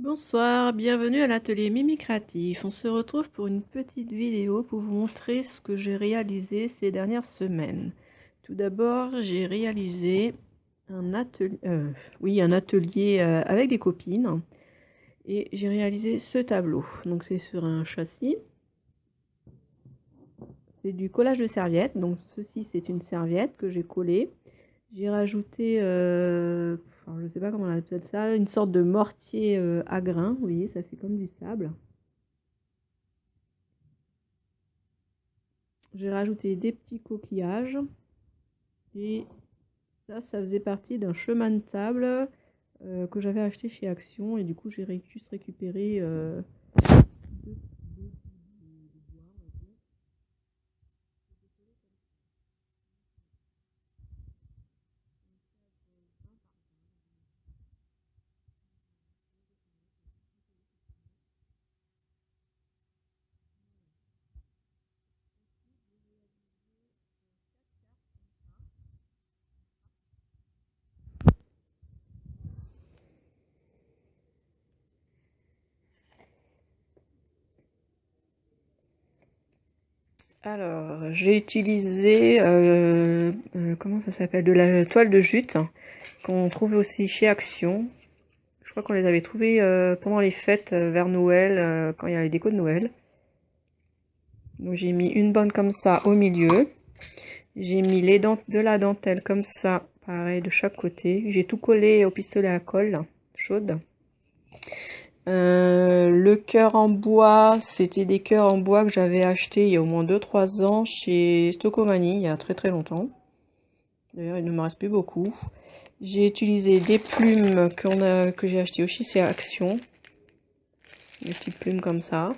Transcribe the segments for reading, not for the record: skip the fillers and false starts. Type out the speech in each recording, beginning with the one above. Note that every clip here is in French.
Bonsoir, bienvenue à l'atelier Mimi Créatif. On se retrouve pour une petite vidéo pour vous montrer ce que j'ai réalisé ces dernières semaines. Tout d'abord, j'ai réalisé un atelier avec des copines et j'ai réalisé ce tableau. Donc c'est sur un châssis. C'est du collage de serviettes. Donc ceci c'est une serviette que j'ai collée. J'ai rajouté, je ne sais pas comment on appelle ça, une sorte de mortier à grains. Vous voyez, ça fait comme du sable. J'ai rajouté des petits coquillages et ça faisait partie d'un chemin de table que j'avais acheté chez Action et du coup j'ai juste récupéré Alors, j'ai utilisé, comment ça s'appelle, de la toile de jute qu'on trouve aussi chez Action. Je crois qu'on les avait trouvés pendant les fêtes vers Noël, quand il y a les décos de Noël. Donc j'ai mis une bande comme ça au milieu. J'ai mis de la dentelle comme ça, pareil de chaque côté. J'ai tout collé au pistolet à colle chaude. Le cœur en bois, c'était des cœurs en bois que j'avais acheté il y a au moins 2-3 ans chez Stocomanie, il y a très très longtemps. D'ailleurs, il ne me reste plus beaucoup. J'ai utilisé des plumes que j'ai achetées aussi chez Action. Des petites plumes comme ça.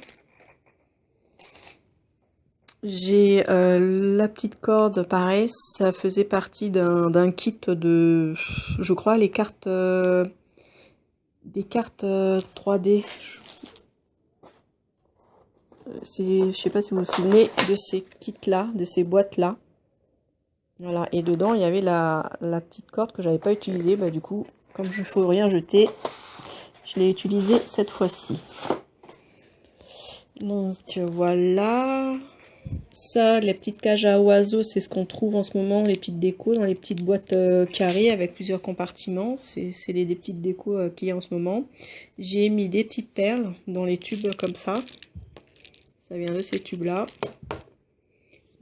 J'ai la petite corde, pareil, ça faisait partie d'un kit de, je crois, les cartes, des cartes 3D. Je sais pas si vous vous souvenez de ces kits-là, de ces boîtes-là. Voilà, et dedans, il y avait la petite corde que j'avais pas utilisée. Bah, du coup, comme je ne faut rien jeter, je l'ai utilisée cette fois-ci. Donc, voilà. Ça, les petites cages à oiseaux, c'est ce qu'on trouve en ce moment, les petites décos, dans les petites boîtes carrées avec plusieurs compartiments. C'est des petites décos qu'il y a en ce moment. J'ai mis des petites perles dans les tubes comme ça. Ça vient de ces tubes-là.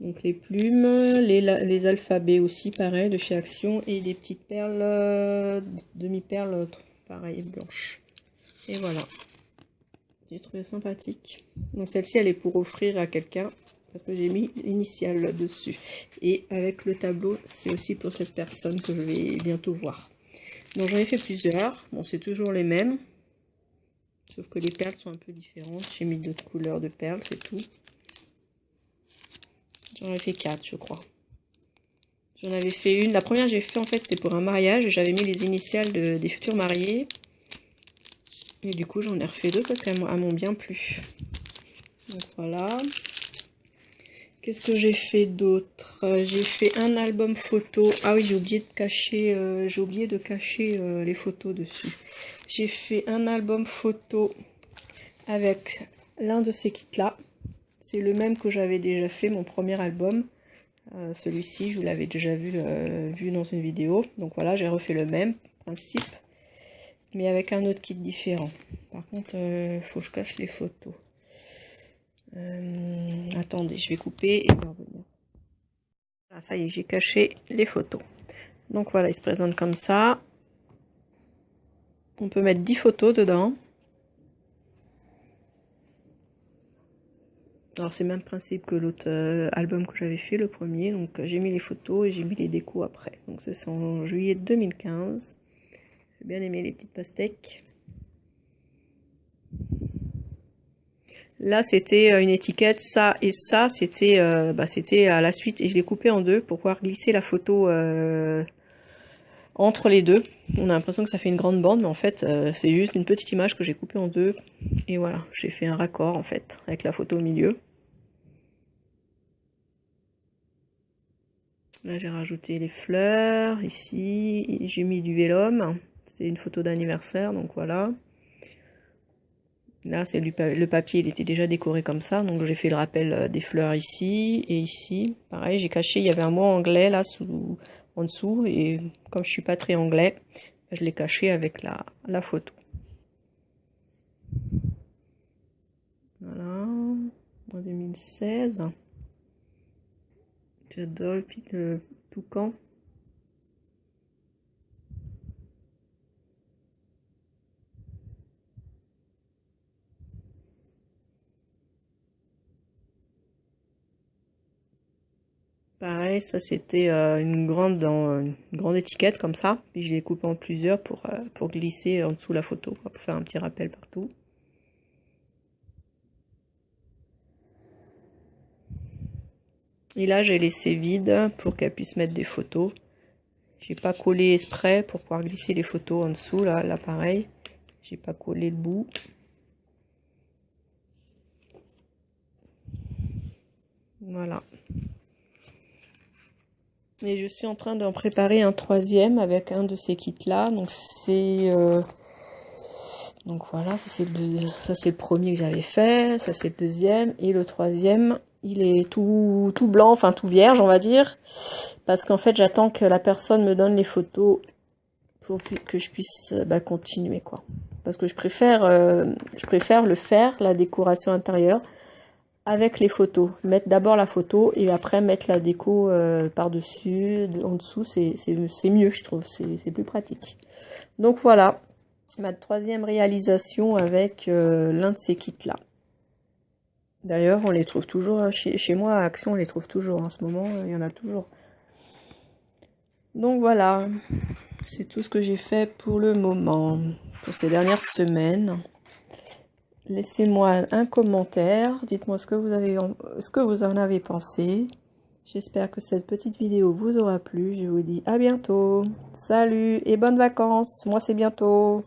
Donc les plumes, les alphabets aussi, pareil, de chez Action. Et des petites perles, demi-perles, pareil, blanches. Et voilà. J'ai trouvé sympathique. Donc celle-ci, elle est pour offrir à quelqu'un. Parce que j'ai mis l'initiale dessus. Et avec le tableau, c'est aussi pour cette personne que je vais bientôt voir. Donc j'en ai fait plusieurs. Bon, c'est toujours les mêmes. Sauf que les perles sont un peu différentes. J'ai mis d'autres couleurs de perles, c'est tout. J'en ai fait 4, je crois. J'en avais fait une. La première j'ai fait, en fait, c'était pour un mariage. J'avais mis les initiales des futurs mariés. Et du coup, j'en ai refait 2 parce qu'elles m'ont bien plu. Donc voilà. Qu'est-ce que j'ai fait d'autre? J'ai fait un album photo. Ah oui, j'ai oublié de cacher les photos dessus. J'ai fait un album photo avec l'un de ces kits-là. C'est le même que j'avais déjà fait, mon premier album. Celui-ci, je vous l'avais déjà vu dans une vidéo. Donc voilà, j'ai refait le même principe, mais avec un autre kit différent. Par contre, faut que je cache les photos. Attendez, je vais couper et revenir. Ah, ça y est, j'ai caché les photos. Donc voilà, il se présente comme ça. On peut mettre 10 photos dedans. Alors c'est le même principe que l'autre album que j'avais fait, le premier. Donc j'ai mis les photos et j'ai mis les décos après. Donc c'est en juillet 2015. J'ai bien aimé les petites pastèques. Là c'était une étiquette, ça et ça, c'était à la suite. Et je l'ai coupé en deux pour pouvoir glisser la photo entre les deux. On a l'impression que ça fait une grande bande, mais en fait c'est juste une petite image que j'ai coupée en deux. Et voilà, j'ai fait un raccord en fait, avec la photo au milieu. Là j'ai rajouté les fleurs, ici j'ai mis du vélum, c'était une photo d'anniversaire, donc voilà. Là, c'est le papier, il était déjà décoré comme ça, donc j'ai fait le rappel des fleurs ici et ici. Pareil, j'ai caché, il y avait un mot anglais là en dessous, et comme je suis pas très anglais, je l'ai caché avec la photo. Voilà, en 2016. J'adore le toucan. Pareil, ça c'était une grande étiquette comme ça. Puis je l'ai coupé en plusieurs pour glisser en dessous la photo, quoi, pour faire un petit rappel partout. Et là, j'ai laissé vide pour qu'elle puisse mettre des photos. J'ai pas collé exprès pour pouvoir glisser les photos en dessous, là pareil. J'ai pas collé le bout. Voilà. Et je suis en train d'en préparer un troisième avec un de ces kits là. Donc voilà, ça c'est le premier que j'avais fait, ça c'est le deuxième, et le troisième, il est tout blanc, enfin tout vierge on va dire, parce qu'en fait j'attends que la personne me donne les photos pour que je puisse continuer quoi. Parce que je préfère le faire, la décoration intérieure, avec les photos. Mettre d'abord la photo et après mettre la déco par-dessus, en dessous, c'est mieux je trouve, c'est plus pratique. Donc voilà, ma troisième réalisation avec l'un de ces kits là. D'ailleurs, on les trouve toujours chez moi à Action, on les trouve toujours en ce moment, il y en a toujours. Donc voilà, c'est tout ce que j'ai fait pour le moment, pour ces dernières semaines. Laissez-moi un commentaire, dites-moi ce que vous en avez pensé. J'espère que cette petite vidéo vous aura plu. Je vous dis à bientôt. Salut et bonnes vacances. Moi, c'est bientôt.